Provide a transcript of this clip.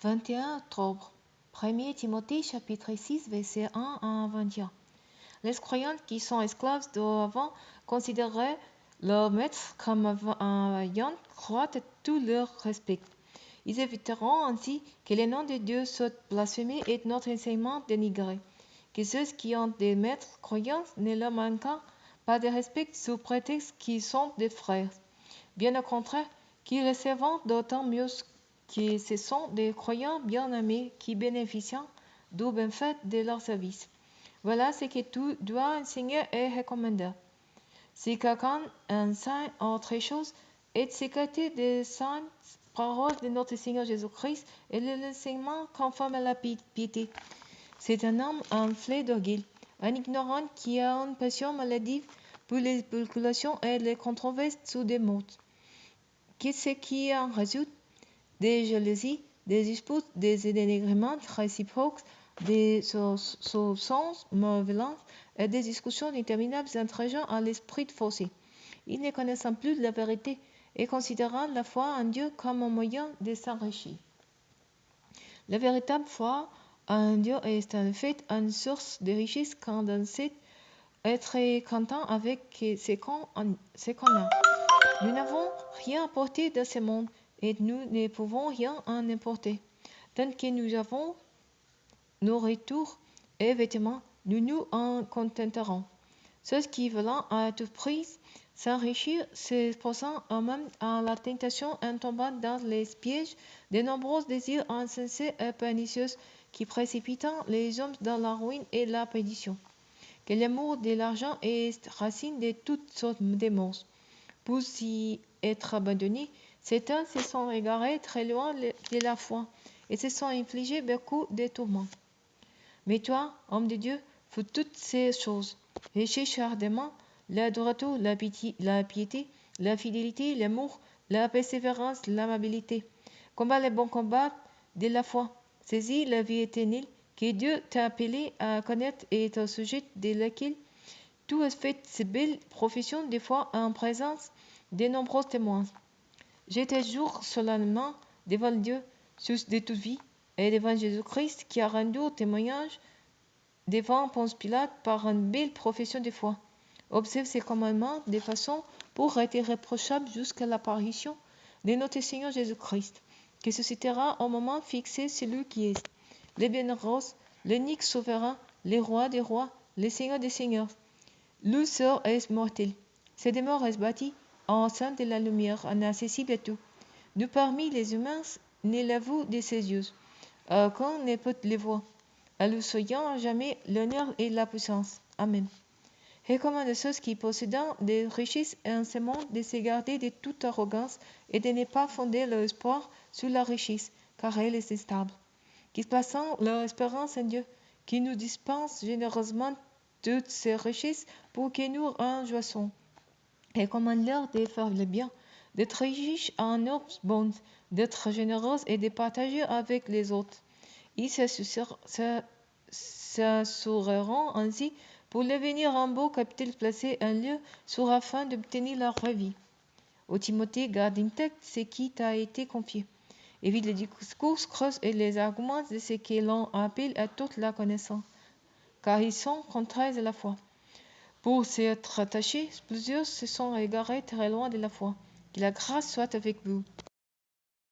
21 octobre. 1 Timothée chapitre 6 verset 1 à 21. Les croyants qui sont esclaves doivent considérer leur maître comme ayant droit à tout leur respect. Ils éviteront ainsi que le nom de Dieu soit blasphémé et notre enseignement dénigré. Que ceux qui ont des maîtres croyants ne leur manquent pas de respect sous prétexte qu'ils sont des frères. Bien au contraire, qu'ils recevront d'autant mieux que ce sont des croyants bien-aimés qui bénéficient du bienfait de leur service. Voilà ce que tu dois enseigner et recommander. Si quelqu'un enseigne autre chose, et s'écarter des saintes paroles de notre Seigneur Jésus-Christ et de l'enseignement conforme à la piété, c'est un homme enflé d'orgueil, un ignorant qui a une passion maladive pour les spéculations et les controverses sur des mots. Qu'est-ce qui en résulte? Des jalousies, des disputes, des dénigrements réciproques, des soupçons malveillants et des discussions interminables entre gens à l'esprit faussé. Ils ne connaissant plus la vérité et considérant la foi en Dieu comme un moyen de s'enrichir. La véritable foi en Dieu est en fait une source de richesse quand on sait être content avec ce qu'on a. Nous n'avons rien apporté dans ce monde et nous ne pouvons rien en importer. Tant que nous avons nourriture et vêtements, nous nous en contenterons. Ceux qui veulent à tout prix s'enrichir s'exposant eux-mêmes à la tentation en tombant dans les pièges de nombreux désirs insensés et pernicieux qui précipitent les hommes dans la ruine et la perdition. Que l'amour de l'argent est racine de toutes sortes de maux. Pour y être abandonnés, certains se sont égarés très loin de la foi et se sont infligés beaucoup de tourments. Mais toi, homme de Dieu, fais toutes ces choses. Recherche ardemment la droiture, la piété, la fidélité, l'amour, la persévérance, l'amabilité. Combat le bon combat de la foi. Saisis la vie éternelle que Dieu t'a appelé à connaître et au sujet de laquelle tu as fait ces belles professions de foi en présence de nombreux témoins. Je te jure solennellement devant Dieu, source de toute vie, et devant Jésus-Christ qui a rendu témoignage devant Ponce Pilate par une belle profession de foi. Observe ces commandements de façon pour être irréprochable jusqu'à l'apparition de notre Seigneur Jésus-Christ, qui suscitera au moment fixé celui qui est le bienheureux, l'unique souverain, le roi des rois, le Seigneur des seigneurs. Le sort est mortel. Cette demeure est bâtie en sein de la lumière, inaccessible à tout. Nous parmi les humains, ne l'avons de ses yeux. Aucun ne peut le voir. À lui soyons jamais l'honneur et la puissance. Amen. Recommande ceux qui possèdent des richesses en ce monde de se garder de toute arrogance et de ne pas fonder leur espoir sur la richesse, car elle est instable. Qu'ils plaçant leur espérance en Dieu, qui nous dispense généreusement toutes ces richesses pour que nous en jouissons. Recommande-leur de faire le bien, d'être riches en œuvres bonnes, d'être généreux et de partager avec les autres. Ils s'assureront ainsi pour devenir un beau capital placé en lieu sur afin d'obtenir la vraie vie. Ô Timothée, garde intact ce qui t'a été confié. Évite les discours creux et les arguments de ceux qui l'on appelle à toute la connaissance, car ils sont contraires à la foi. Pour s'être attachés, plusieurs se sont égarés très loin de la foi. Que la grâce soit avec vous.